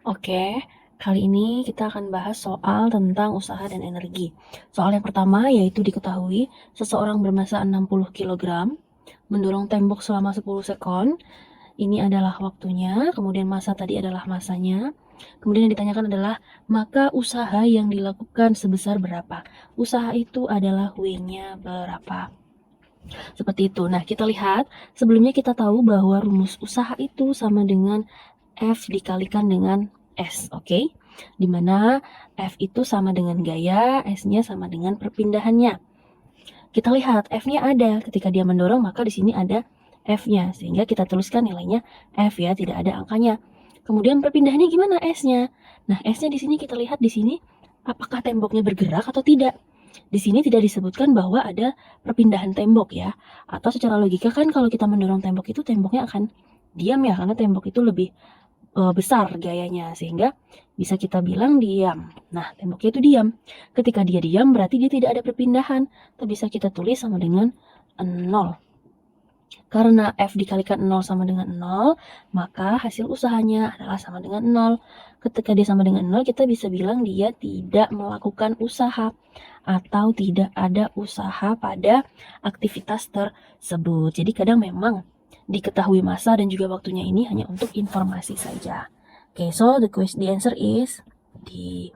Oke, kali ini kita akan bahas soal tentang usaha dan energi. Soal yang pertama yaitu diketahui seseorang bermassa 60 kg mendorong tembok selama 10 sekon. Ini adalah waktunya, kemudian massa tadi adalah massanya. Kemudian yang ditanyakan adalah, maka usaha yang dilakukan sebesar berapa? Usaha itu adalah W-nya berapa? Seperti itu. Nah, kita lihat, sebelumnya kita tahu bahwa rumus usaha itu sama dengan F dikalikan dengan S, oke? Dimana F itu sama dengan gaya, S-nya sama dengan perpindahannya. Kita lihat F-nya ada, ketika dia mendorong maka di sini ada F-nya, sehingga kita tuliskan nilainya F ya, tidak ada angkanya. Kemudian perpindahannya gimana S-nya? Nah, S-nya di sini kita lihat di sini apakah temboknya bergerak atau tidak. Di sini tidak disebutkan bahwa ada perpindahan tembok ya. Atau secara logika kan kalau kita mendorong tembok itu temboknya akan diam ya, karena tembok itu lebih besar gayanya, sehingga bisa kita bilang diam. Nah, temboknya itu diam. Ketika dia diam berarti dia tidak ada perpindahan. Itu bisa kita tulis sama dengan 0. Karena F dikalikan 0 sama dengan 0, maka hasil usahanya adalah sama dengan 0. Ketika dia sama dengan 0, kita bisa bilang dia tidak melakukan usaha atau tidak ada usaha pada aktivitas tersebut. Jadi kadang memang diketahui masa dan juga waktunya ini hanya untuk informasi saja. Okay, so the answer is D.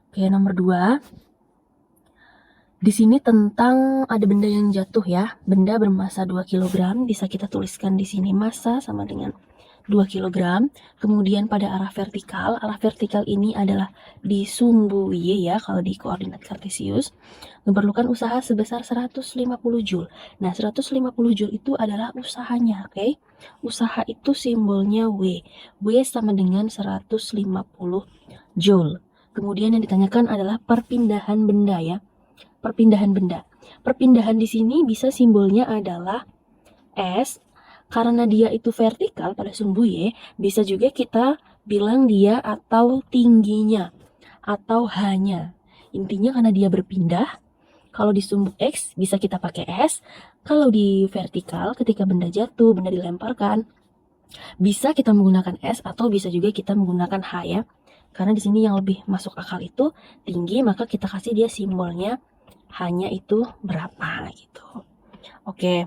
Oke, nomor 2. Di sini tentang ada benda yang jatuh ya. Benda bermassa 2 kg, bisa kita tuliskan di sini massa sama dengan 2 kg. Kemudian pada arah vertikal ini adalah di sumbu Y ya, kalau di koordinat kartesius. Memerlukan usaha sebesar 150 Joule. Nah, 150 Joule itu adalah usahanya, oke? Usaha itu simbolnya W. W sama dengan 150 Joule. Kemudian yang ditanyakan adalah perpindahan benda ya. Perpindahan benda. Perpindahan di sini bisa simbolnya adalah S. Karena dia itu vertikal pada sumbu Y, bisa juga kita bilang dia atau tingginya, atau hanya. Intinya karena dia berpindah, kalau di sumbu X bisa kita pakai S, kalau di vertikal ketika benda jatuh, benda dilemparkan, bisa kita menggunakan S atau bisa juga kita menggunakan H ya. Karena di sini yang lebih masuk akal itu tinggi, maka kita kasih dia simbolnya hanya itu berapa gitu. Oke,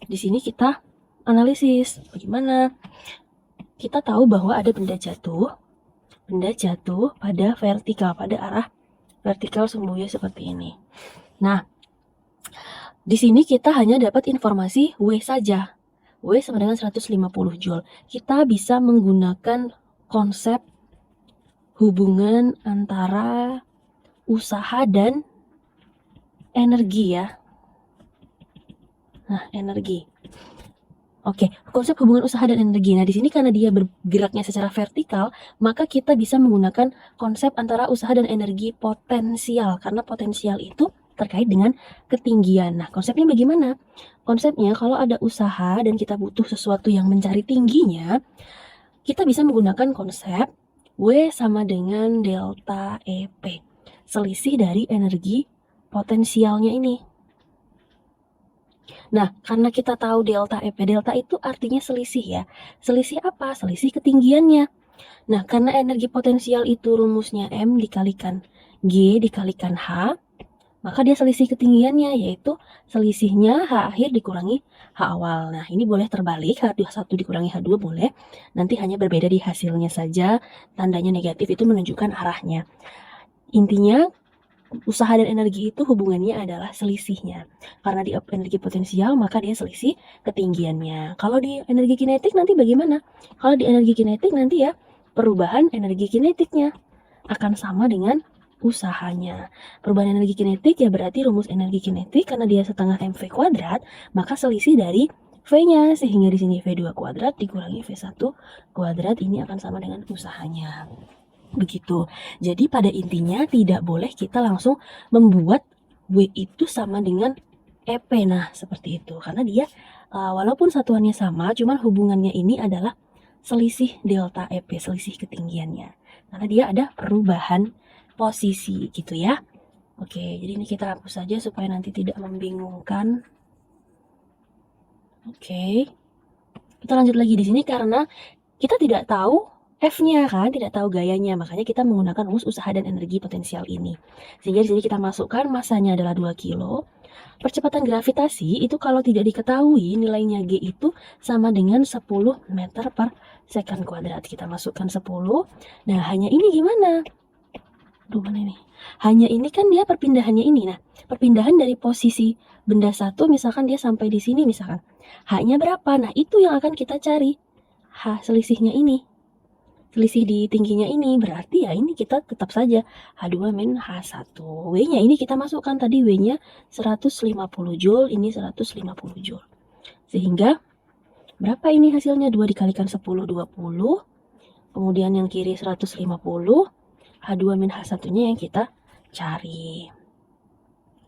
di sini kita analisis bagaimana kita tahu bahwa ada benda jatuh pada vertikal, pada arah vertikal sumbunya seperti ini. Nah, di sini kita hanya dapat informasi W saja. W sama dengan 150 Joule. Kita bisa menggunakan konsep hubungan antara usaha dan energi ya. Nah, energi. Oke, konsep hubungan usaha dan energi. Nah, di sini karena dia bergeraknya secara vertikal, maka kita bisa menggunakan konsep antara usaha dan energi potensial. Karena potensial itu terkait dengan ketinggian. Nah, konsepnya bagaimana? Konsepnya kalau ada usaha dan kita butuh sesuatu yang mencari tingginya, kita bisa menggunakan konsep W sama dengan delta EP. Selisih dari energi potensialnya ini. Nah, karena kita tahu delta EP, delta itu artinya selisih ya. Selisih apa? Selisih ketinggiannya. Nah, karena energi potensial itu rumusnya M dikalikan G dikalikan H, maka dia selisih ketinggiannya, yaitu selisihnya H akhir dikurangi H awal. Nah, ini boleh terbalik, H1 dikurangi H2 boleh. Nanti hanya berbeda di hasilnya saja, tandanya negatif itu menunjukkan arahnya. Intinya, usaha dan energi itu hubungannya adalah selisihnya. Karena di energi potensial maka dia selisih ketinggiannya. Kalau di energi kinetik nanti bagaimana? Kalau di energi kinetik nanti ya perubahan energi kinetiknya akan sama dengan usahanya. Perubahan energi kinetik ya berarti rumus energi kinetik karena dia setengah mv kuadrat, maka selisih dari V-nya, sehingga di sini V2 kuadrat dikurangi V1 kuadrat ini akan sama dengan usahanya. Begitu. Jadi pada intinya tidak boleh kita langsung membuat W itu sama dengan EP. Nah, seperti itu. Karena dia walaupun satuannya sama, cuman hubungannya ini adalah selisih delta EP, selisih ketinggiannya. Karena dia ada perubahan posisi gitu ya. Oke, jadi ini kita hapus saja supaya nanti tidak membingungkan. Oke. Kita lanjut lagi di sini karena kita tidak tahu F-nya kan tidak tahu gayanya, makanya kita menggunakan rumus usaha dan energi potensial ini. Sehingga di sini kita masukkan masanya adalah 2 kilo. Percepatan gravitasi itu kalau tidak diketahui nilainya G itu sama dengan 10 meter per second kuadrat. Kita masukkan 10. Nah, hanya ini gimana? Aduh, mana ini? Hanya ini kan dia perpindahannya ini. Nah, perpindahan dari posisi benda satu misalkan dia sampai di sini misalkan. H-nya berapa? Nah, itu yang akan kita cari. H selisihnya ini. Selisih di tingginya ini berarti ya ini kita tetap saja H2 min H1. W-nya ini kita masukkan tadi W-nya 150 Joule, ini 150 Joule. Sehingga berapa ini hasilnya? 2 dikalikan 10, 20. Kemudian yang kiri 150. H2 min H1-nya yang kita cari.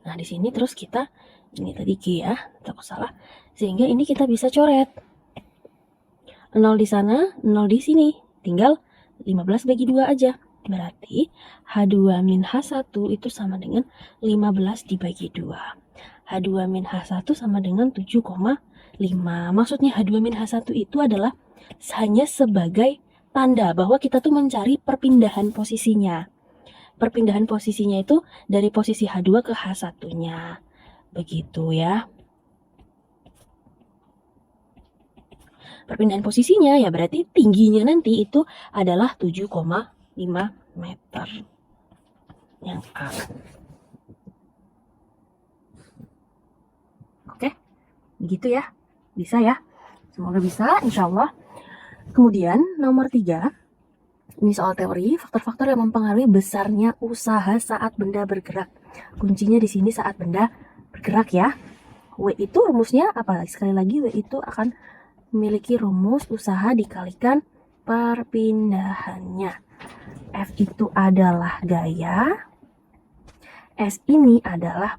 Nah, di sini terus kita ini tadi G ya, takut salah. Sehingga ini kita bisa coret. 0 di sana, 0 di sini. Tinggal 15 bagi 2 aja. Berarti H2 min H1 itu sama dengan 15 dibagi 2. H2 min H1 sama dengan 7,5. Maksudnya H2 min H1 itu adalah hanya sebagai tanda bahwa kita tuh mencari perpindahan posisinya. Perpindahan posisinya itu dari posisi H2 ke H1-nya. Begitu ya. Perpindahan posisinya ya berarti tingginya nanti itu adalah 7,5 meter. Yang A. Oke, begitu ya. Bisa ya. Semoga bisa, insya Allah. Kemudian nomor 3, ini soal teori, faktor-faktor yang mempengaruhi besarnya usaha saat benda bergerak. Kuncinya di sini saat benda bergerak ya. W itu rumusnya apa? Sekali lagi W itu akan memiliki rumus usaha dikalikan perpindahannya. F itu adalah gaya, S ini adalah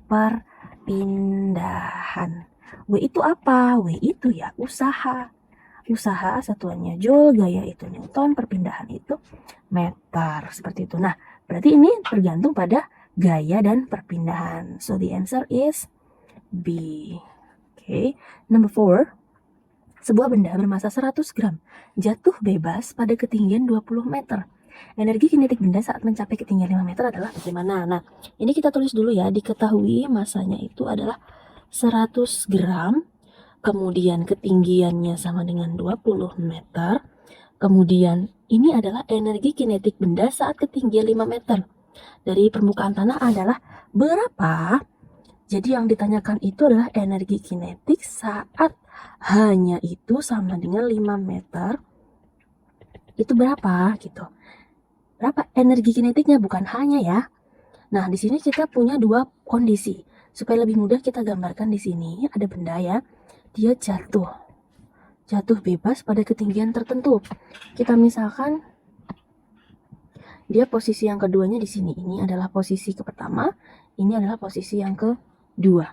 perpindahan. W itu apa? W itu ya usaha. Usaha satuannya Joule, gaya itu Newton, perpindahan itu meter. Seperti itu. Nah, berarti ini tergantung pada gaya dan perpindahan. So, the answer is B. Okay. Number 4. Sebuah benda bermasa 100 gram jatuh bebas pada ketinggian 20 meter. Energi kinetik benda saat mencapai ketinggian 5 meter adalah bagaimana? Nah, ini kita tulis dulu ya. Diketahui masanya itu adalah 100 gram. Kemudian ketinggiannya sama dengan 20 meter. Kemudian ini adalah energi kinetik benda saat ketinggian 5 meter. Dari permukaan tanah adalah berapa? Jadi yang ditanyakan itu adalah energi kinetik saat hanya itu sama dengan 5 meter. Itu berapa gitu. Berapa energi kinetiknya, bukan hanya ya. Nah, di sini kita punya dua kondisi. Supaya lebih mudah kita gambarkan di sini ada benda ya. Dia jatuh bebas pada ketinggian tertentu. Kita misalkan dia posisi yang keduanya di sini. Ini adalah posisi pertama, ini adalah posisi yang kedua.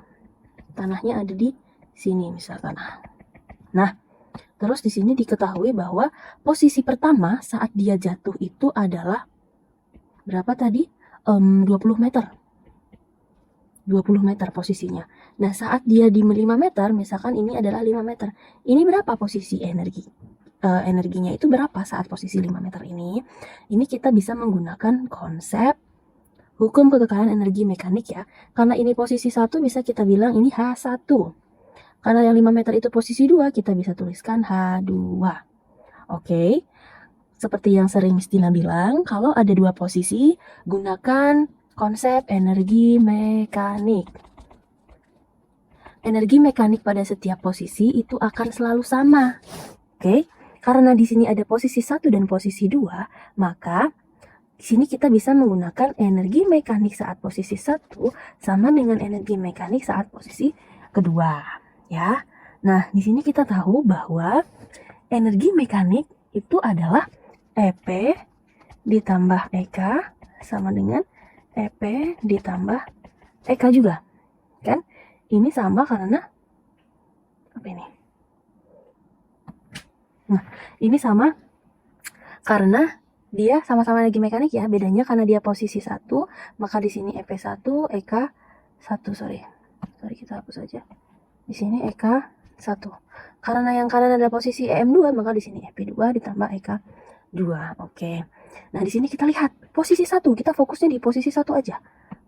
Tanahnya ada di sini misalkan. Nah, terus di sini diketahui bahwa posisi pertama saat dia jatuh itu adalah berapa tadi? 20 meter. 20 meter posisinya. Nah, saat dia di 5 meter, misalkan ini adalah 5 meter. Ini berapa posisi energinya itu berapa saat posisi 5 meter ini? Ini kita bisa menggunakan konsep hukum kekekalan energi mekanik ya. Karena ini posisi 1 bisa kita bilang ini H1. Karena yang 5 meter itu posisi 2, kita bisa tuliskan H2. Oke. Seperti yang sering Stina bilang, kalau ada dua posisi, gunakan konsep energi mekanik. Energi mekanik pada setiap posisi itu akan selalu sama. Oke? Karena di sini ada posisi 1 dan posisi 2, maka di sini kita bisa menggunakan energi mekanik saat posisi 1 sama dengan energi mekanik saat posisi kedua, ya. Nah, di sini kita tahu bahwa energi mekanik itu adalah EP ditambah EK sama dengan EP ditambah EK juga. Kan? Ini sama karena apa ini? Nah, ini sama karena dia sama-sama energi mekanik ya. Bedanya karena dia posisi 1, maka di sini EP1, EK1, sorry kita hapus aja. Di sini EK1. Karena yang kanan adalah posisi EM2, maka di sini EP2 ditambah EK1. 2. Oke. Nah, di sini kita lihat posisi 1. Kita fokusnya di posisi 1 aja.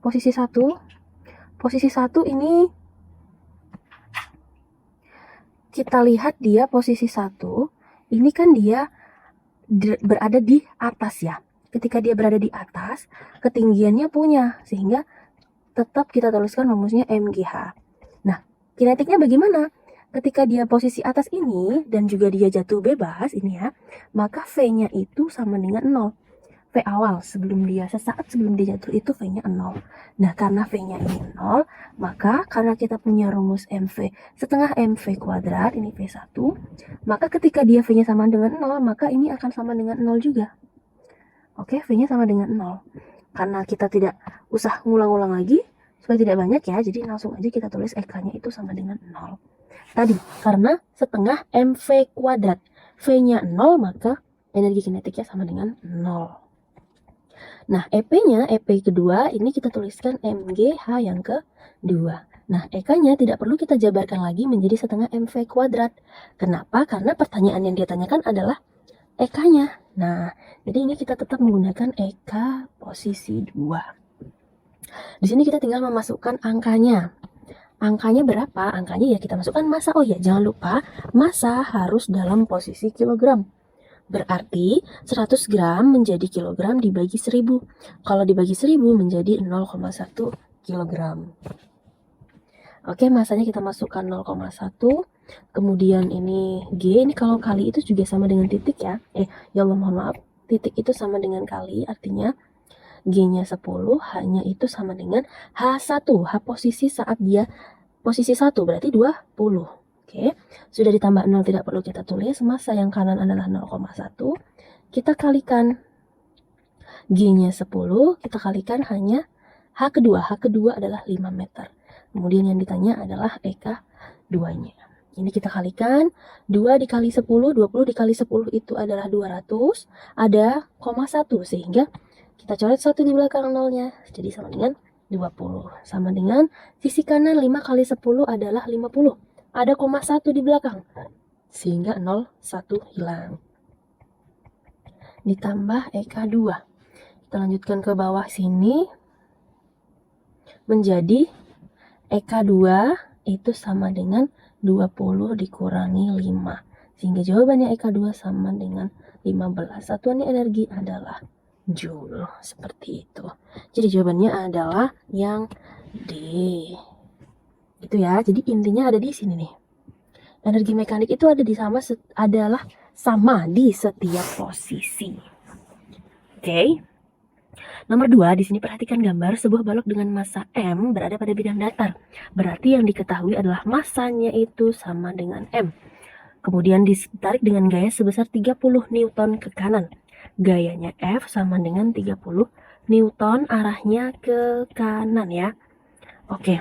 Posisi 1. Posisi 1 ini kita lihat dia posisi 1. Ini kan dia berada di atas ya. Ketika dia berada di atas, ketinggiannya punya, sehingga tetap kita tuliskan rumusnya MGH. Nah, kinetiknya bagaimana? Ketika dia posisi atas ini dan juga dia jatuh bebas ini ya, maka V-nya itu sama dengan 0. V awal sesaat sebelum dia jatuh itu V-nya 0. Nah, karena V-nya ini 0, maka karena kita punya rumus MV setengah MV kuadrat, ini V1, maka ketika dia V-nya sama dengan 0, maka ini akan sama dengan 0 juga. Oke, V-nya sama dengan 0. Karena kita tidak usah ngulang-ulang lagi, supaya tidak banyak ya, jadi langsung aja kita tulis EK-nya itu sama dengan 0. Tadi, karena setengah MV kuadrat, V-nya 0, maka energi kinetiknya sama dengan 0. Nah, EP-nya, EP kedua, ini kita tuliskan MGH yang kedua. Nah, EK-nya tidak perlu kita jabarkan lagi menjadi setengah MV kuadrat. Kenapa? Karena pertanyaan yang dia tanyakan adalah EK-nya. Nah, jadi ini kita tetap menggunakan EK posisi 2. Di sini kita tinggal memasukkan angkanya. Angkanya berapa? Angkanya ya kita masukkan massa. Oh ya, jangan lupa massa harus dalam posisi kilogram. Berarti 100 gram menjadi kilogram dibagi 1000. Kalau dibagi 1000 menjadi 0,1 kilogram. Oke, massanya kita masukkan 0,1. Kemudian ini G, ini kalau kali itu juga sama dengan titik ya. Ya Allah mohon maaf. Titik itu sama dengan kali, artinya G-nya 10, H-nya itu sama dengan H1. H posisi saat dia posisi 1, berarti 20. Oke, sudah ditambah 0 tidak perlu kita tulis. Massa yang kanan adalah 0,1. Kita kalikan G-nya 10, kita kalikan hanya H kedua. H kedua adalah 5 meter. Kemudian yang ditanya adalah EK 2-nya. Ini kita kalikan, 2 dikali 10, 20 dikali 10 itu adalah 200, ada koma 1, sehingga kita coret 1 di belakang nolnya, jadi sama dengan 20. Sama dengan sisi kanan 5 kali 10 adalah 50. Ada koma 1 di belakang, sehingga 0, 1 hilang. Ditambah EK 2. Kita lanjutkan ke bawah sini, menjadi EK 2 itu sama dengan 20 dikurangi 5. Sehingga jawabannya EK 2 sama dengan 15. Satuannya energi adalah Joule. Seperti itu. Jadi jawabannya adalah yang D. Gitu ya. Jadi intinya ada di sini nih. Energi mekanik itu adalah sama di setiap posisi. Oke. Nomor 2, di sini perhatikan gambar sebuah balok dengan massa M berada pada bidang datar. Berarti yang diketahui adalah massanya itu sama dengan M. Kemudian ditarik dengan gaya sebesar 30 Newton ke kanan. Gayanya F sama dengan 30 Newton, arahnya ke kanan ya. Oke.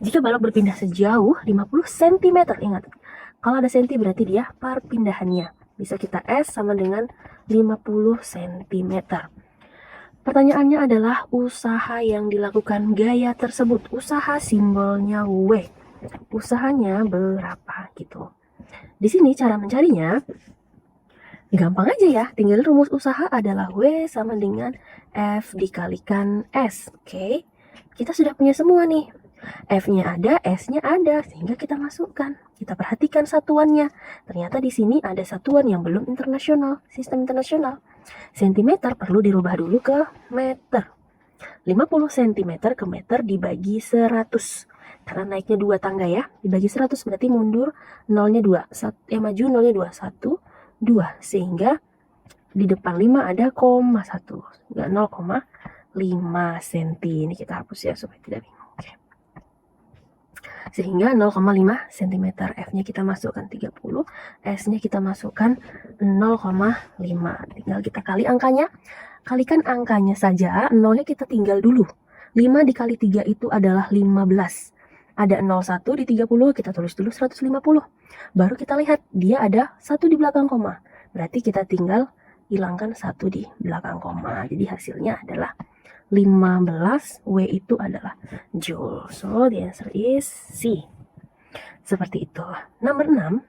Jika balok berpindah sejauh 50 cm, ingat. Kalau ada senti berarti dia perpindahannya. Bisa kita S sama dengan 50 cm. Pertanyaannya adalah usaha yang dilakukan gaya tersebut. Usaha simbolnya W. Usahanya berapa gitu. Di sini cara mencarinya gampang aja ya. Tinggal rumus usaha adalah W sama dengan F dikalikan S. Oke. Kita sudah punya semua nih. F-nya ada, S-nya ada, sehingga kita masukkan. Kita perhatikan satuannya. Ternyata di sini ada satuan yang belum internasional, sistem internasional. Sentimeter perlu dirubah dulu ke meter. 50 cm ke meter dibagi 100. Karena naiknya 2 tangga ya. Dibagi 100 berarti mundur 0-nya 2. Maju 0-nya 2. 1, 2. Sehingga di depan 5 ada koma 1. Enggak 0,5 cm. Ini kita hapus ya supaya tidak bingung. Oke. Sehingga 0,5 cm. F-nya kita masukkan 30. S-nya kita masukkan 0,5. Tinggal kita kali angkanya. Kalikan angkanya saja. 0-nya kita tinggal dulu. 5 dikali 3 itu adalah 15. Ada 01 di 30. Kita tulis dulu 150. Baru kita lihat. Dia ada 1 di belakang koma. Berarti kita tinggal hilangkan 1 di belakang koma. Jadi hasilnya adalah 15, W itu adalah Joule. So, the answer is C. Seperti itu. Nomor 6,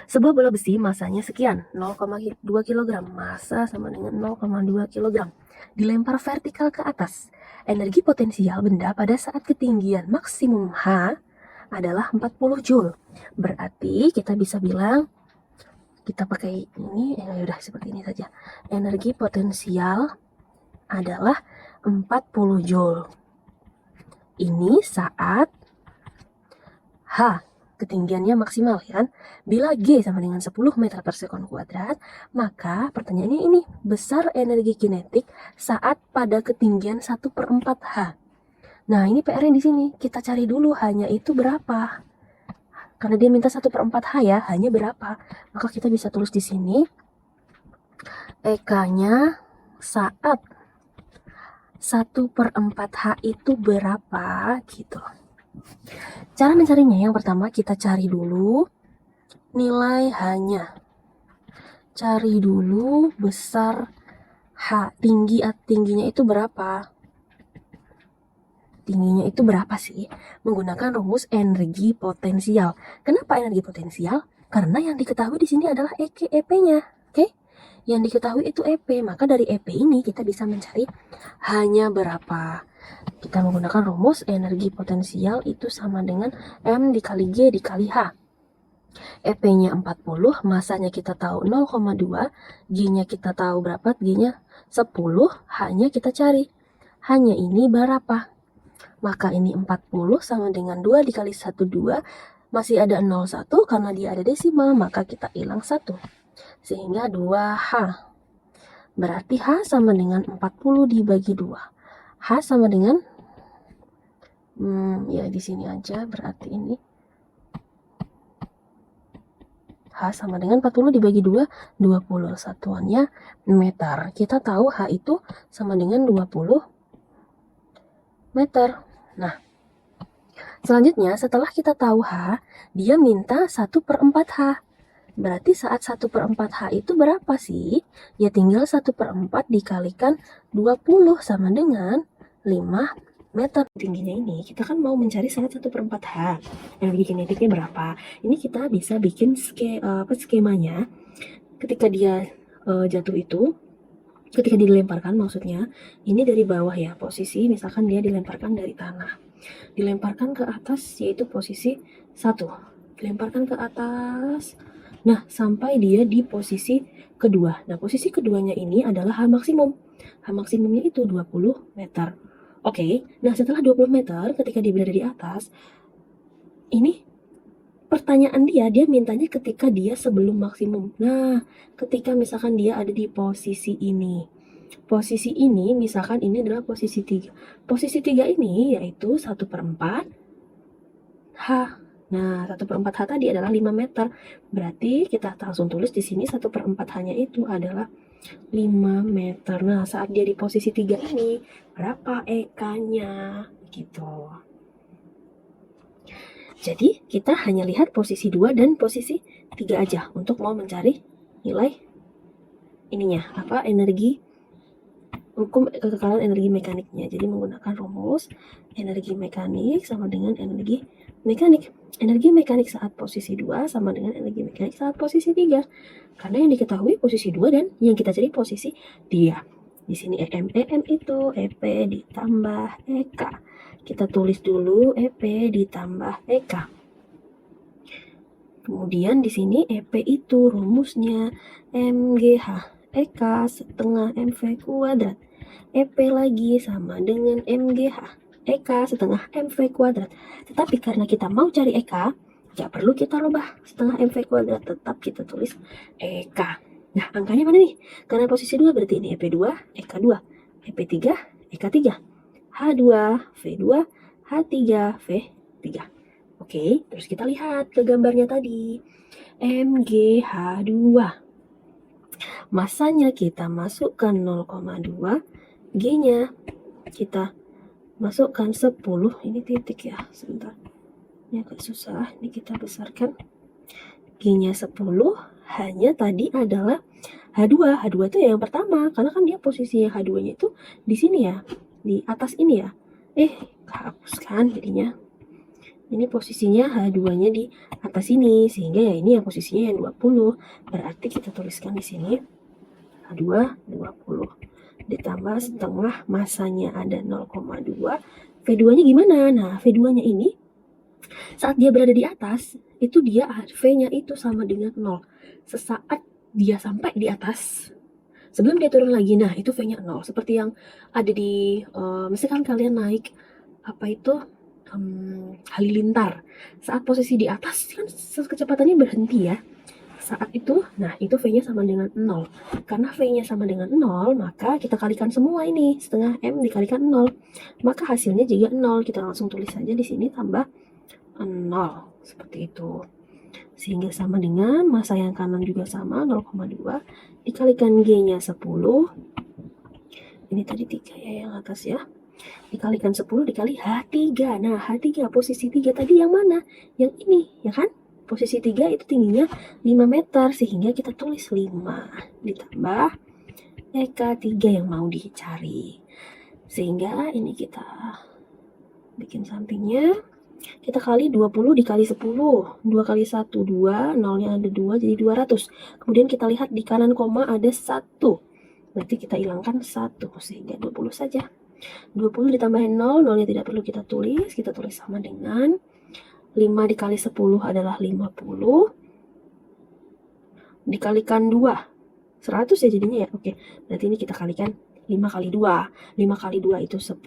Sebuah bola besi masanya sekian, 0,2 kg, massa sama dengan 0,2 kg. Dilempar vertikal ke atas. Energi potensial benda pada saat ketinggian maksimum H adalah 40 Joule. Berarti kita bisa bilang, kita pakai ini, udah seperti ini saja. Energi potensial adalah 40 Joule. Ini saat H ketinggiannya maksimal, ya kan? Bila G sama dengan 10 meter per sekon kuadrat, maka pertanyaannya ini, besar energi kinetik saat pada ketinggian 1/4 H. Nah, ini PR-nya di sini. Kita cari dulu H-nya itu berapa. Karena dia minta 1/4 H ya, H-nya berapa. Maka kita bisa tulis di sini, EK-nya saat 1/4 H itu berapa, gitu. Cara mencarinya, yang pertama kita cari dulu nilai H-nya. Cari dulu besar H, tingginya itu berapa? Tingginya itu berapa sih? Menggunakan rumus energi potensial. Kenapa energi potensial? Karena yang diketahui di sini adalah EP-nya. Oke? Yang diketahui itu EP, maka dari EP ini kita bisa mencari H-nya berapa. Kita menggunakan rumus energi potensial itu sama dengan M dikali G dikali H. EP-nya 40, masanya kita tahu 0,2, G-nya kita tahu berapa, G-nya 10, H-nya kita cari. H-nya ini berapa? Maka ini 40 sama dengan 2 dikali 1, 2, masih ada 0,1, karena dia ada desimal, maka kita hilang 1. Sehingga 2H. Berarti H sama dengan 40 dibagi 2. H sama dengan, ya di sini aja, berarti ini H sama dengan 40 dibagi 2, 20. Satuannya meter. Kita tahu H itu sama dengan 20 meter. Nah, selanjutnya setelah kita tahu H, dia minta 1/4 H. Berarti saat 1/4 H itu berapa sih? Ya tinggal 1/4 dikalikan 20 sama dengan 5 meter. Tingginya ini, kita kan mau mencari saat 1/4 H. Energi kinetiknya berapa? Ini kita bisa bikin skemanya. Ketika dia jatuh itu, ketika dilemparkan maksudnya, ini dari bawah ya, posisi misalkan dia dilemparkan dari tanah. Dilemparkan ke atas yaitu posisi 1. Dilemparkan ke atas. Nah, sampai dia di posisi kedua. Nah, posisi keduanya ini adalah H maksimum. H maksimumnya itu 20 meter. Oke, nah setelah 20 meter ketika dia berada di atas, ini pertanyaan dia mintanya ketika dia sebelum maksimum. Nah, ketika misalkan dia ada di posisi ini. Posisi ini, misalkan ini adalah posisi 3. Posisi 3 ini yaitu 1/4 H. Nah, 1/4 H tadi adalah 5 meter. Berarti kita langsung tulis di sini 1/4 H-nya itu adalah 5 meter. Nah, saat dia di posisi 3 ini, berapa EK-nya? Gitu. Jadi, kita hanya lihat posisi 2 dan posisi 3 aja untuk mau mencari nilai ininya, energi, hukum kekekalan energi mekaniknya. Jadi menggunakan rumus energi mekanik sama dengan energi mekanik. Energi mekanik saat posisi 2 sama dengan energi mekanik saat posisi 3. Karena yang diketahui posisi 2 dan yang kita cari posisi dia. Di sini EM itu EP ditambah EK. Kita tulis dulu EP ditambah EK. Kemudian di sini EP itu rumusnya MGH EK setengah MV kuadrat. EP lagi sama dengan MGH EK setengah MV kuadrat. Tetapi karena kita mau cari EK, gak perlu kita rubah setengah MV kuadrat, tetap kita tulis EK. Nah, angkanya mana nih? Karena posisi 2 berarti ini EP2, EK2, EP3, EK3, H2, V2, H3, V3. Oke, terus kita lihat ke gambarnya tadi. MgH2. Masanya kita masukkan 0,2, G-nya kita masukkan 10. Ini titik ya, sebentar. Ini agak susah, ini kita besarkan. G-nya 10, H-nya tadi adalah H2. H2 itu yang pertama, karena kan dia posisinya H2-nya itu di sini ya, di atas ini ya. Kehapuskan jadinya. Ini posisinya H2-nya di atas sini, sehingga ya ini yang posisinya yang 20. Berarti kita tuliskan di sini H2 20 ditambah setengah masanya ada 0,2. V2-nya gimana? Nah, V2-nya ini saat dia berada di atas, itu dia V-nya itu sama dengan 0. Sesaat dia sampai di atas, sebelum dia turun lagi, nah itu V-nya 0. Seperti yang ada di, misalkan kalian naik, apa itu, halilintar. Saat posisi di atas, kan kecepatannya berhenti ya. Saat itu, nah itu V-nya sama dengan 0. Karena V-nya sama dengan 0, maka kita kalikan semua ini. Setengah M dikalikan 0. Maka hasilnya juga 0. Kita langsung tulis saja di sini tambah 0. Seperti itu. Sehingga sama dengan massa yang kanan juga sama 0,2 dikalikan G-nya 10. Ini tadi 3 ya yang atas ya. Dikalikan 10 dikali H3. Nah, H3 posisi 3 tadi yang mana? Yang ini, ya kan? Posisi 3 itu tingginya 5 meter, sehingga kita tulis 5 ditambah EK3 yang mau dicari. Sehingga ini kita bikin sampingnya. Kita kali 20 dikali 10. 2 kali 1, 2. Nolnya ada 2, jadi 200. Kemudian kita lihat di kanan koma ada 1. Berarti kita hilangkan 1, sehingga 20 saja. 20 ditambahin 0, nolnya tidak perlu kita tulis. Kita tulis sama dengan 5 dikali 10 adalah 50. Dikalikan 2. 100 ya jadinya ya. Oke, berarti ini kita kalikan 5 kali 2. 5 kali 2 itu 10.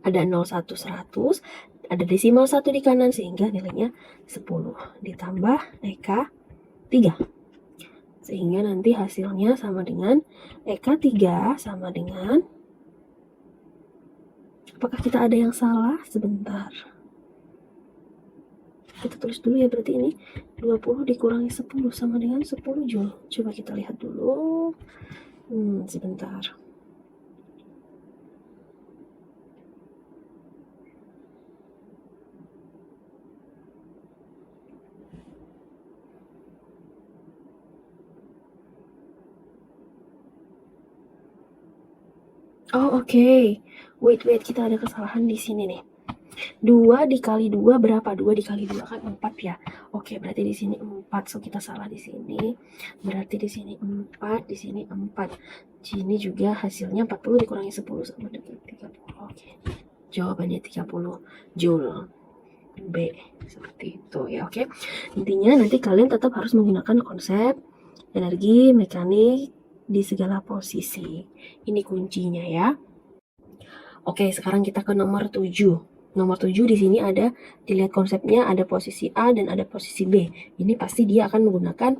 Ada 0, 1, 100. Ada desimal 1 di kanan, sehingga nilainya 10. Ditambah EK 3. Sehingga nanti hasilnya sama dengan EK 3 sama dengan, apakah kita ada yang salah? Sebentar. Kita tulis dulu ya, berarti ini 20 dikurangi 10 sama dengan 10 Joule. Coba kita lihat dulu. Sebentar. Oh, oke. Wait, kita ada kesalahan di sini nih. 2 dikali 2 berapa? 2 dikali 2 kan 4 ya. Oke, berarti di sini 4. So kita salah di sini. Berarti di sini 4, di sini 4. Sini juga hasilnya 40 dikurangi 10 sama dengan 30. Oke. Jawabannya 30 Joule. B. Seperti itu ya, oke. Intinya nanti kalian tetap harus menggunakan konsep energi mekanik di segala posisi. Ini kuncinya ya. Oke, sekarang kita ke nomor 7. Nomor 7 di sini ada, dilihat konsepnya, ada posisi A dan ada posisi B. Ini pasti dia akan menggunakan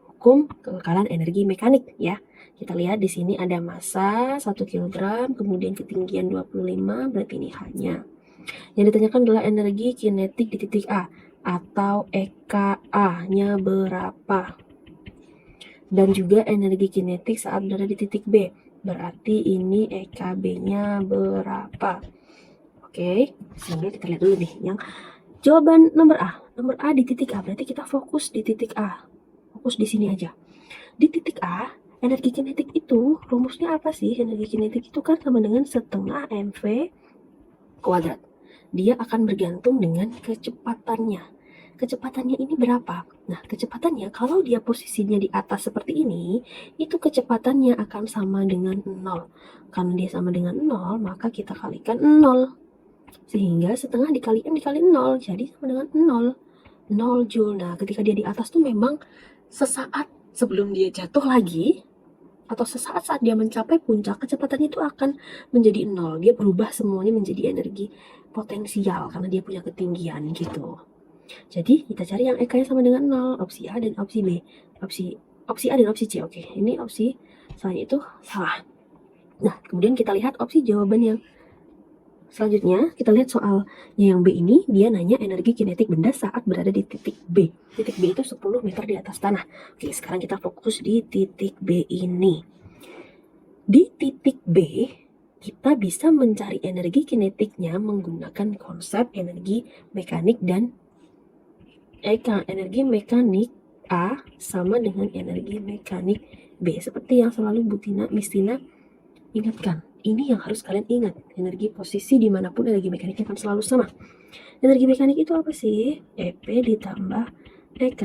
hukum kekekalan energi mekanik ya. Kita lihat di sini ada massa 1 kg, kemudian ketinggian 25, berarti ini H-nya. Yang ditanyakan adalah energi kinetik di titik A atau EKA-nya berapa. Dan juga energi kinetik saat berada di titik B. Berarti ini EKB-nya berapa. Oke, sehingga kita lihat dulu nih yang jawaban nomor A. Nomor A di titik A, berarti kita fokus di titik A. Fokus di sini aja. Di titik A, energi kinetik itu rumusnya apa sih? Energi kinetik itu kan sama dengan setengah mv kuadrat. Dia akan bergantung dengan kecepatannya. Kecepatannya ini berapa? Nah, kecepatannya kalau dia posisinya di atas seperti ini, itu kecepatannya akan sama dengan 0. Karena dia sama dengan 0, maka kita kalikan 0. Sehingga setengah dikali M dikali 0, jadi sama dengan 0. 0 Joule. Nah, ketika dia di atas tuh memang sesaat sebelum dia jatuh lagi, atau sesaat saat dia mencapai puncak, kecepatannya itu akan menjadi 0. Dia berubah semuanya menjadi energi potensial karena dia punya ketinggian gitu. Jadi kita cari yang EK-nya sama dengan 0, opsi A dan opsi B. Opsi A dan opsi C. Oke, ini opsi selain itu salah. Nah, kemudian kita lihat opsi jawaban yang selanjutnya. Kita lihat soalnya yang B ini, dia nanya energi kinetik benda saat berada di titik B. Titik B itu 10 meter di atas tanah. Oke, sekarang kita fokus di titik B ini. Di titik B, kita bisa mencari energi kinetiknya menggunakan konsep energi mekanik dan energi mekanik A sama dengan energi mekanik B. Seperti yang selalu Miss Tina ingatkan. Ini yang harus kalian ingat. Energi posisi dimanapun energi mekaniknya akan selalu sama. Energi mekanik itu apa sih? EP ditambah EK.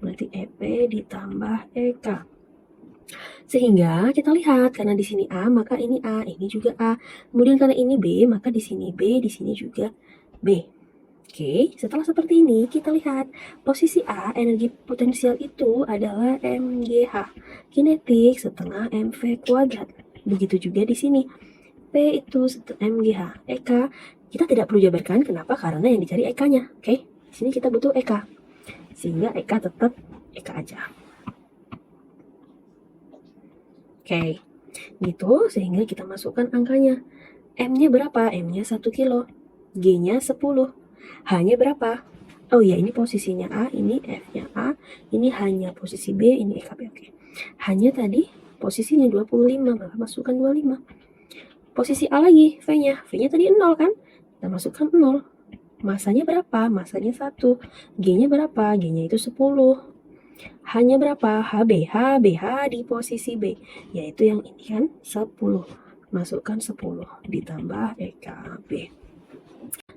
Berarti EP ditambah EK. Sehingga kita lihat, karena di sini A, maka ini A, ini juga A. Kemudian karena ini B, maka di sini B, di sini juga B. Oke, setelah seperti ini, kita lihat posisi A, energi potensial itu adalah MGH, kinetik setengah MV kuadrat. Begitu juga di sini, P itu MGH, EK, kita tidak perlu jabarkan, kenapa? Karena yang dicari EK-nya, oke? Di sini kita butuh EK, sehingga EK tetap EK aja. Oke, gitu, sehingga kita masukkan angkanya. M-nya berapa? M-nya 1 kilo, G-nya 10. H-nya berapa? Oh iya, ini posisinya A, ini F-nya A, ini H-nya posisi B, ini EKB. Oke. H-nya tadi posisinya 25, maka masukkan 25. Posisi A lagi, V-nya. V-nya tadi 0 kan? Kita masukkan 0. Masanya berapa? Masanya 1. G-nya berapa? G-nya itu 10. H-nya berapa? HB. H di posisi B, yaitu yang ini kan 10. Masukkan 10 ditambah EKB.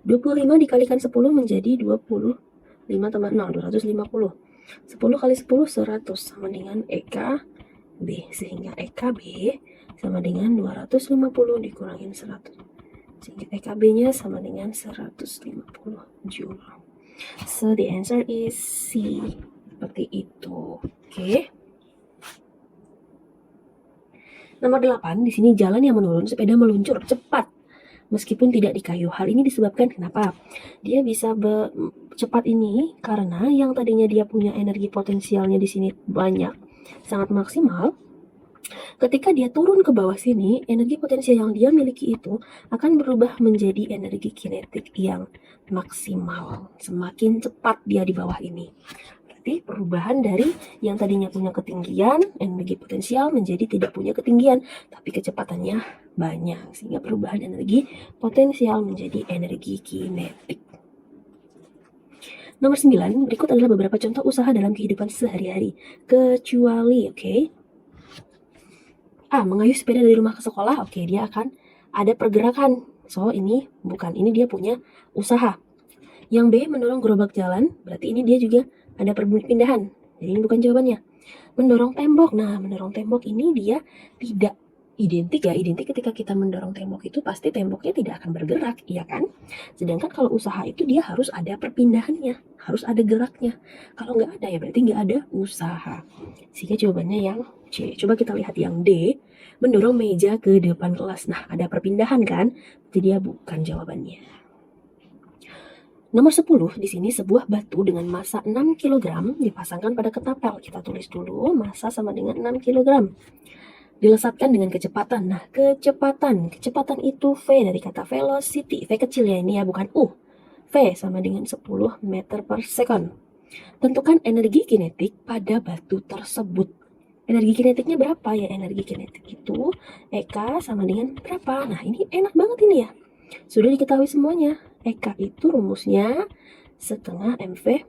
25 dikalikan 10 menjadi 25 tambah 0, 250. 10 kali 10, 100 sama dengan EKB. Sehingga EKB sama dengan 250 dikurangin 100. Sehingga EKB-nya sama dengan 150 Joule. So the answer is C. Seperti itu. Oke. Nomor 8, di sini jalan yang menurun, sepeda meluncur cepat meskipun tidak di kayu. Hal ini disebabkan kenapa? Dia bisa cepat ini karena yang tadinya dia punya energi potensialnya di sini banyak, sangat maksimal. Ketika dia turun ke bawah sini, energi potensial yang dia miliki itu akan berubah menjadi energi kinetik yang maksimal. Semakin cepat dia di bawah ini. Berarti perubahan dari yang tadinya punya ketinggian, energi potensial menjadi tidak punya ketinggian, tapi kecepatannya banyak. Sehingga perubahan energi potensial menjadi energi kinetik. Nomor 9, berikut adalah beberapa contoh usaha dalam kehidupan sehari-hari. Kecuali, oke. A, mengayuh sepeda dari rumah ke sekolah, oke, dia akan ada pergerakan. So, ini dia punya usaha. Yang B, mendorong gerobak jalan, berarti ini dia juga ada perpindahan. Jadi ini bukan jawabannya. Mendorong tembok, nah mendorong tembok ini dia tidak identik ya. Identik ketika kita mendorong tembok itu pasti temboknya tidak akan bergerak, iya kan? Sedangkan kalau usaha itu dia harus ada perpindahannya, harus ada geraknya. Kalau nggak ada ya berarti nggak ada usaha. Sehingga jawabannya yang C. Coba kita lihat yang D, mendorong meja ke depan kelas. Nah ada perpindahan kan? Jadi dia bukan jawabannya. Nomor 10, di sini sebuah batu dengan massa 6 kg dipasangkan pada ketapel. Kita tulis dulu, massa sama dengan 6 kg. Dilesatkan dengan kecepatan. Nah, kecepatan itu V dari kata velocity. V kecil ya ini ya, bukan U. V sama dengan 10 meter per second. Tentukan energi kinetik pada batu tersebut. Energi kinetiknya berapa ya? Energi kinetik itu EK sama dengan berapa? Nah, ini enak banget ini ya. Sudah diketahui semuanya. EK itu rumusnya setengah MV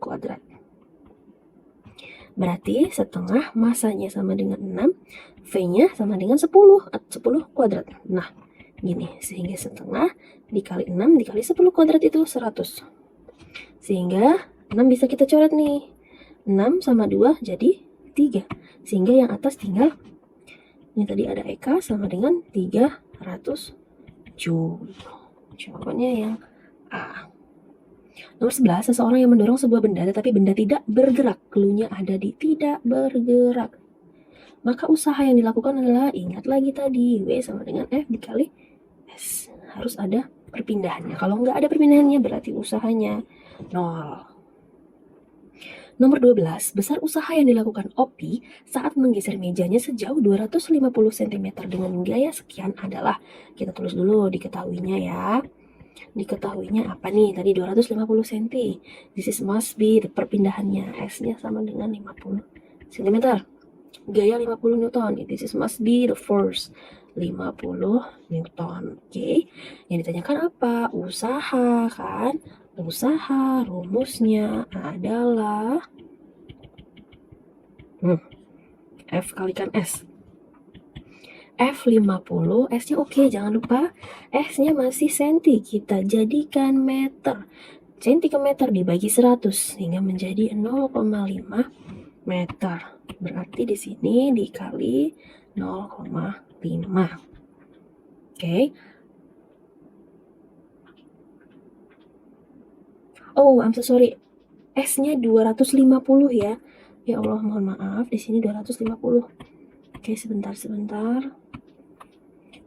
kuadrat. Berarti setengah masanya sama dengan 6, V-nya sama dengan 10 kuadrat. Nah, gini, sehingga setengah dikali 6 dikali 10 kuadrat itu 100. Sehingga 6 bisa kita coret nih. 6 sama 2 jadi 3. Sehingga yang atas tinggal, ini tadi ada EK sama dengan 300 Joule. Jawabannya yang A. Nomor 11, seseorang yang mendorong sebuah benda tetapi benda tidak bergerak. Cluenya ada di tidak bergerak. Maka usaha yang dilakukan adalah, ingat lagi tadi, W sama dengan F dikali S. Harus ada perpindahannya. Kalau nggak ada perpindahannya berarti usahanya 0. Nomor 12, besar usaha yang dilakukan Opi saat menggeser mejanya sejauh 250 cm dengan gaya sekian adalah, kita tulis dulu diketahuinya ya. Diketahuinya apa nih? Tadi 250 cm. This is must be, perpindahannya S-nya sama dengan 50 cm. Gaya 50 Newton. This is must be the force 50 Newton. Oke. Yang ditanyakan apa? Usaha kan? Usaha rumusnya adalah F kalikan S. F50, S-nya oke, jangan lupa S-nya masih senti, kita jadikan meter. Senti ke meter dibagi 100 sehingga menjadi 0,5 meter. Berarti di sini dikali 0,5. Oke. Oh, I'm so sorry. S-nya 250 ya. Ya Allah, mohon maaf. Di sini 250. Oke, sebentar.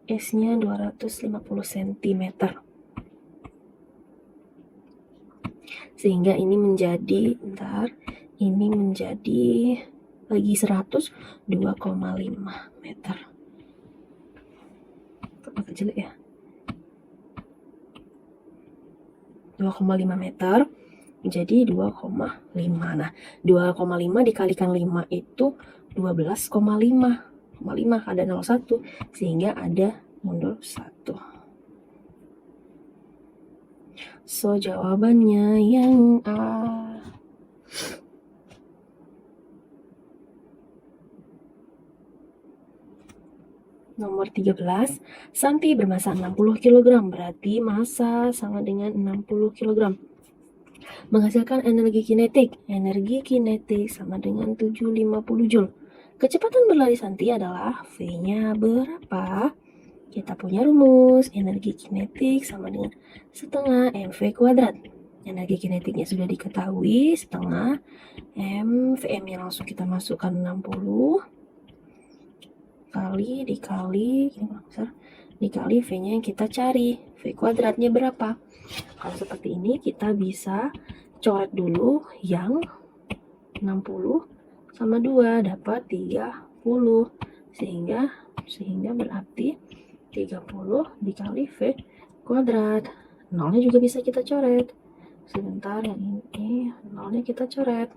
S-nya 250 cm. Sehingga ini menjadi, ini menjadi bagi 100, 2,5 meter. Agak jelek ya. 2,5 meter jadi 2,5. Nah, 2,5 dikalikan 5 itu 12,5. 5 ada 01 sehingga ada mundur 1. So, jawabannya yang A. Nomor 13, Santi bermassa 60 kg, berarti massa sama dengan 60 kg. Menghasilkan energi kinetik. Energi kinetik sama dengan 750 Joule. Kecepatan berlari Santi adalah V-nya berapa? Kita punya rumus, energi kinetik sama dengan setengah mv kuadrat. Energi kinetiknya sudah diketahui, setengah m, Vm-nya langsung kita masukkan 60 dikali V-nya yang kita cari. V kuadratnya berapa? Kalau seperti ini kita bisa coret dulu yang 60 sama 2 dapat 30. Sehingga berarti 30 dikali V kuadrat. Nolnya juga bisa kita coret. Sebentar, yang ini nolnya kita coret.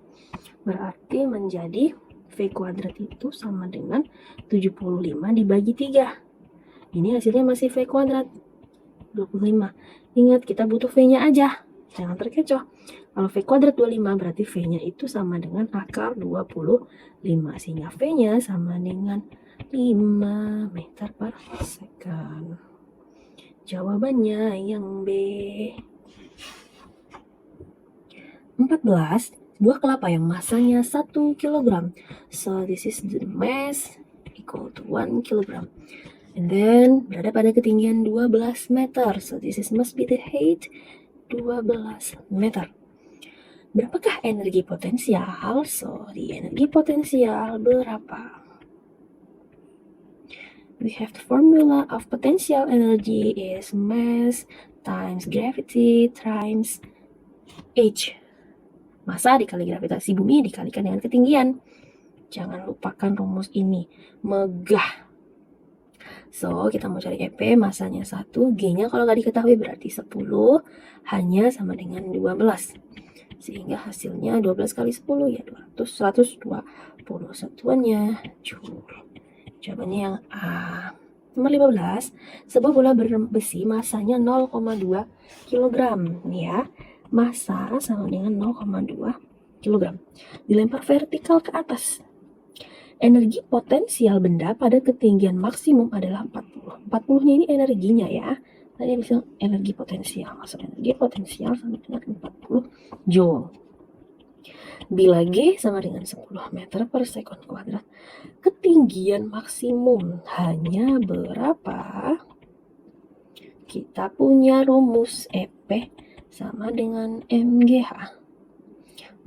Berarti menjadi V kuadrat itu sama dengan 75 dibagi 3. Ini hasilnya masih V kuadrat 25. Ingat, kita butuh V-nya aja. Jangan terkecoh. Kalau V kuadrat 25 berarti V-nya itu sama dengan akar 25. Sehingga V-nya sama dengan 5 meter per second. Jawabannya yang B. 14. Sebuah kelapa yang masanya 1 kg. So this is the mass equal to 1 kg. And then berada pada ketinggian 12 meter. So this is must be the height 12 meter. Berapakah energi potensial? So the energi potensial berapa? We have the formula of potential energy is mass times gravity times h. Massa dikali gravitasi bumi dikalikan dengan ketinggian. Jangan lupakan rumus ini. Megah. So, kita mau cari EP, masanya 1, G-nya kalau nggak diketahui berarti 10, hanya sama dengan 12. Sehingga hasilnya 12 kali 10 ya 200, 120. Satuannya Joule. Jawabannya yang A. Nomor 15, sebuah bola besi masanya 0,2 kg. Nih ya, massa sama dengan 0,2 kg. Dilempar vertikal ke atas. Energi potensial benda pada ketinggian maksimum adalah 40. 40-nya ini energinya ya. Tadi bisa energi potensial. Maksud energi potensial sama dengan 40 Joule. Bila G sama dengan 10 meter per sekon kuadrat, ketinggian maksimum hanya berapa? Kita punya rumus EP sama dengan MGH.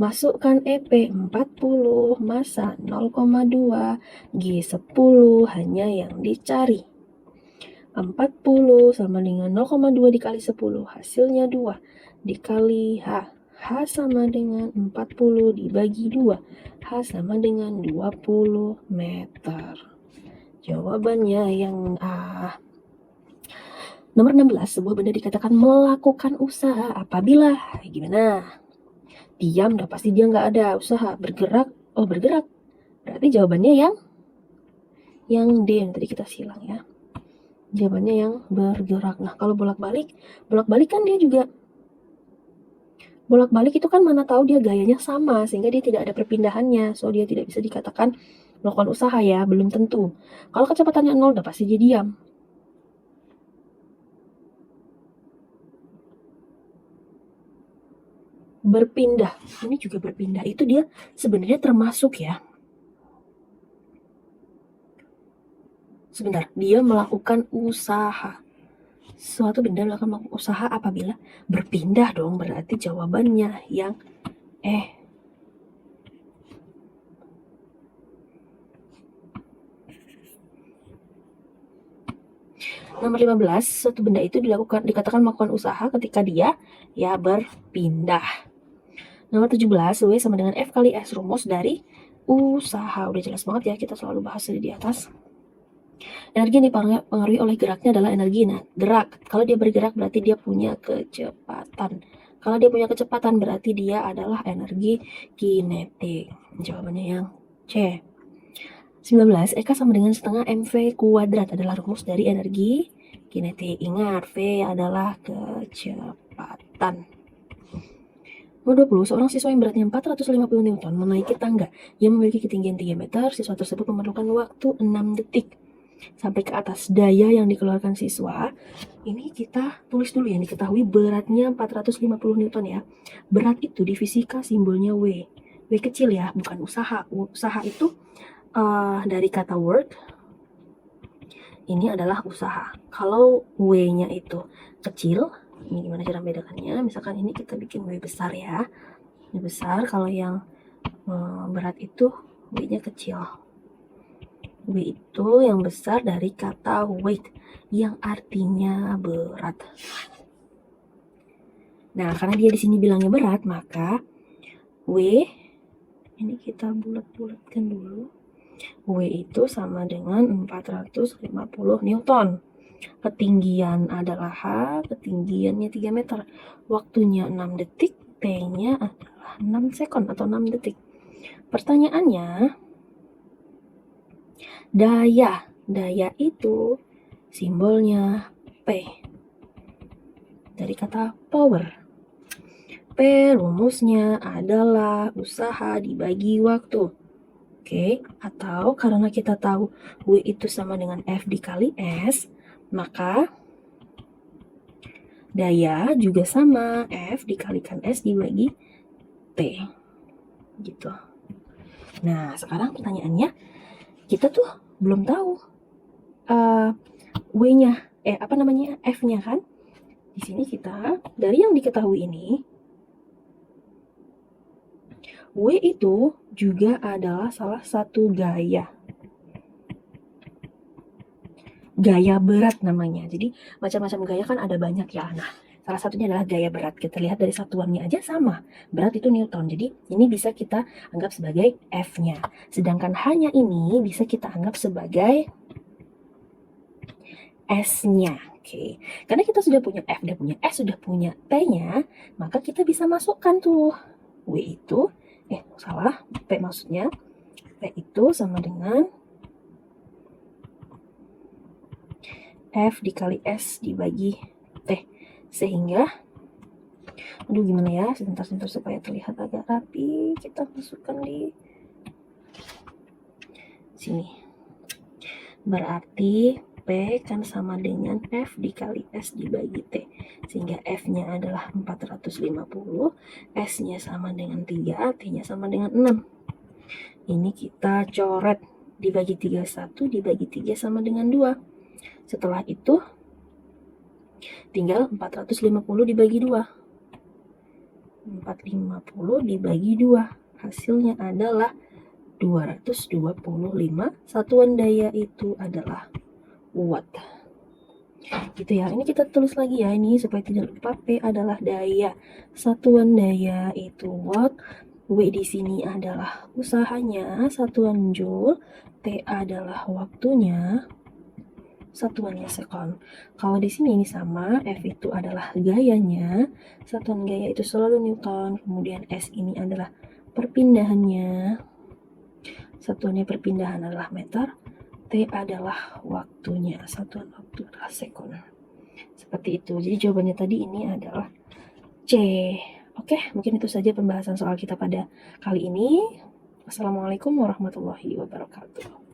Masukkan EP 40, massa 0,2, G 10, hanya yang dicari. 40 sama dengan 0,2 dikali 10, hasilnya 2, dikali H. H sama dengan 40 dibagi 2, H sama dengan 20 meter. Jawabannya yang A. Nomor 16, sebuah benda dikatakan melakukan usaha apabila, gimana? Diam, udah pasti dia nggak ada usaha. Bergerak, oh bergerak. Berarti jawabannya yang D yang tadi kita silang ya. Jawabannya yang bergerak. Nah, kalau bolak-balik kan dia juga bolak-balik itu kan mana tahu dia gayanya sama sehingga dia tidak ada perpindahannya. So dia tidak bisa dikatakan melakukan usaha ya, belum tentu. Kalau kecepatannya 0 udah pasti dia diam. Berpindah, ini juga berpindah, itu dia sebenarnya termasuk ya. Sebentar, dia melakukan usaha. Suatu benda melakukan usaha apabila berpindah dong, berarti jawabannya yang Nomor 15, suatu benda itu dikatakan melakukan usaha ketika dia ya berpindah. Nomor 17, W sama dengan F kali S, rumus dari usaha. Udah jelas banget ya, kita selalu bahas di atas. Energi yang dipengaruhi oleh geraknya adalah energi. Nah, gerak. Kalau dia bergerak berarti dia punya kecepatan. Kalau dia punya kecepatan berarti dia adalah energi kinetik. Jawabannya yang C. 19, Eka sama dengan setengah mv kuadrat adalah rumus dari energi kinetik. Ingat, V adalah kecepatan. Nomor 20, seorang siswa yang beratnya 450 Newton menaiki tangga yang memiliki ketinggian 3 meter. Siswa tersebut memerlukan waktu 6 detik sampai ke atas. Daya yang dikeluarkan siswa, ini kita tulis dulu yang diketahui beratnya 450 Newton ya. Berat itu di fisika simbolnya W. W kecil ya, bukan usaha. Usaha itu dari kata work, ini adalah usaha. Kalau W-nya itu kecil, ini gimana cara membedakannya? Misalkan ini kita bikin W besar ya. Ini besar, kalau yang berat itu W-nya kecil. W itu yang besar dari kata weight, yang artinya berat. Nah, karena dia di sini bilangnya berat, maka W, ini kita bulat-bulatkan dulu. W itu sama dengan 450 Newton. Ketinggian adalah H, ketinggiannya 3 meter. Waktunya 6 detik, T-nya adalah 6 sekon atau 6 detik. Pertanyaannya, daya itu simbolnya P. Dari kata power. P rumusnya adalah usaha dibagi waktu. Oke, atau karena kita tahu W itu sama dengan F dikali S, maka daya juga sama F dikalikan S dibagi T. Gitu. Nah, sekarang pertanyaannya, kita tuh belum tahu W-nya, F-nya kan? Di sini kita, dari yang diketahui ini, W itu juga adalah salah satu gaya. Gaya berat namanya. Jadi macam-macam gaya kan ada banyak ya. Nah, salah satunya adalah gaya berat. Kita lihat dari satuannya aja sama. Berat itu Newton. Jadi ini bisa kita anggap sebagai F-nya. Sedangkan hanya ini bisa kita anggap sebagai S-nya. Oke. Karena kita sudah punya F, sudah punya S, sudah punya T-nya, maka kita bisa masukkan tuh W itu P maksudnya. P itu sama dengan F dikali S dibagi T. Sehingga, gimana ya, sebentar supaya terlihat agak rapi, kita masukkan di sini. Berarti P kan sama dengan F dikali S dibagi T. Sehingga F-nya adalah 450, S-nya sama dengan 3, T-nya sama dengan 6. Ini kita coret, dibagi 3, 1, dibagi 3 sama dengan 2. Setelah itu, tinggal 450 dibagi 2. 450 dibagi 2. Hasilnya adalah 225. Satuan daya itu adalah watt. Gitu ya. Ini kita tulis lagi ya, ini supaya tidak lupa. P adalah daya. Satuan daya itu watt. W di sini adalah usahanya, satuan joule. T adalah waktunya, satuannya sekon. Kalau di sini ini sama, F itu adalah gayanya, satuan gaya itu selalu Newton. Kemudian S ini adalah perpindahannya, satuannya perpindahan adalah meter. T adalah waktunya, satuan waktu adalah sekon. Seperti itu. Jadi jawabannya tadi ini adalah C. Oke, mungkin itu saja pembahasan soal kita pada kali ini. Wassalamualaikum warahmatullahi wabarakatuh.